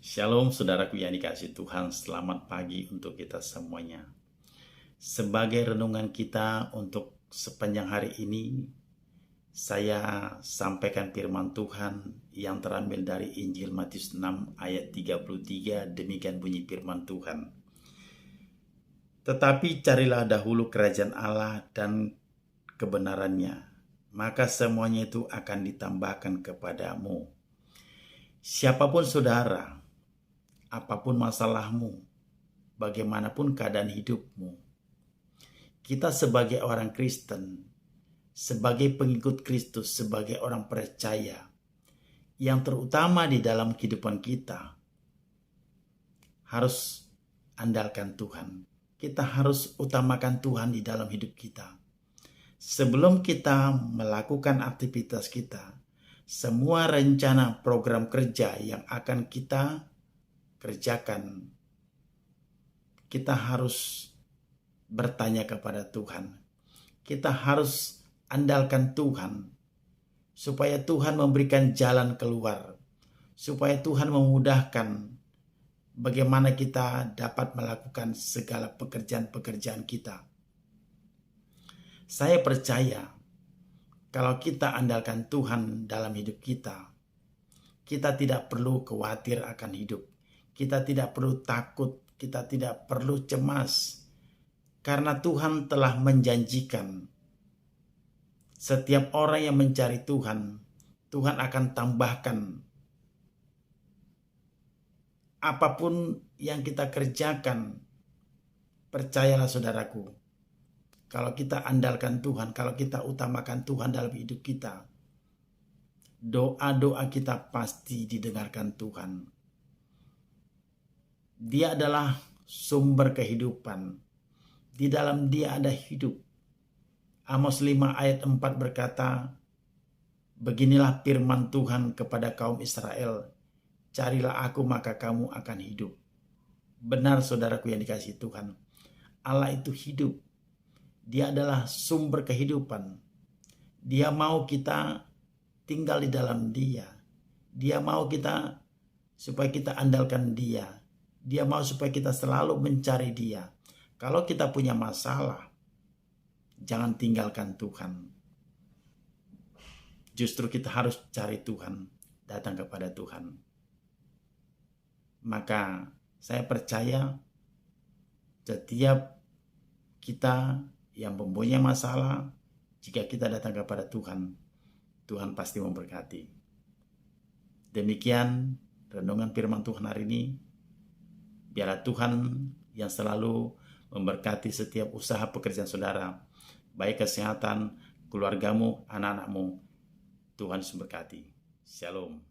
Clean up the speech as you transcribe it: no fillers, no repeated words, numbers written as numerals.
Shalom saudaraku yang dikasihi Tuhan, selamat pagi untuk kita semuanya. Sebagai renungan kita untuk sepanjang hari ini, saya sampaikan firman Tuhan yang terambil dari Injil Matius 6 ayat 33, demikian bunyi firman Tuhan. Tetapi carilah dahulu kerajaan Allah dan kebenarannya, maka semuanya itu akan ditambahkan kepadamu. Siapapun saudara, apapun masalahmu, bagaimanapun keadaan hidupmu, kita sebagai orang Kristen, sebagai pengikut Kristus, sebagai orang percaya, yang terutama di dalam kehidupan kita, harus andalkan Tuhan. Kita harus utamakan Tuhan di dalam hidup kita. Sebelum kita melakukan aktivitas kita, semua rencana program kerja yang akan kita kerjakan, kita harus bertanya kepada Tuhan. Kita harus andalkan Tuhan, supaya Tuhan memberikan jalan keluar, supaya Tuhan memudahkan bagaimana kita dapat melakukan segala pekerjaan-pekerjaan kita. Saya percaya, kalau kita andalkan Tuhan dalam hidup kita, kita tidak perlu khawatir akan hidup. Kita tidak perlu takut, kita tidak perlu cemas. Karena Tuhan telah menjanjikan, setiap orang yang mencari Tuhan, Tuhan akan tambahkan. Apapun yang kita kerjakan, percayalah saudaraku, kalau kita andalkan Tuhan, kalau kita utamakan Tuhan dalam hidup kita, doa-doa kita pasti didengarkan Tuhan. Dia adalah sumber kehidupan. Di dalam Dia ada hidup. Amos 5 ayat 4 berkata, beginilah firman Tuhan kepada kaum Israel, carilah aku maka kamu akan hidup. Benar saudaraku yang dikasihi Tuhan, Allah itu hidup. Dia adalah sumber kehidupan. Dia mau kita tinggal di dalam Dia. Dia mau kita supaya kita andalkan Dia. Dia mau supaya kita selalu mencari Dia. Kalau kita punya masalah, jangan tinggalkan Tuhan. Justru kita harus cari Tuhan, datang kepada Tuhan. Maka saya percaya setiap kita yang mempunyai masalah, jika kita datang kepada Tuhan, Tuhan pasti memberkati. Demikian renungan firman Tuhan hari ini. Biarlah Tuhan yang selalu memberkati setiap usaha pekerjaan saudara, baik kesehatan, keluargamu, anak-anakmu. Tuhan memberkati. Shalom.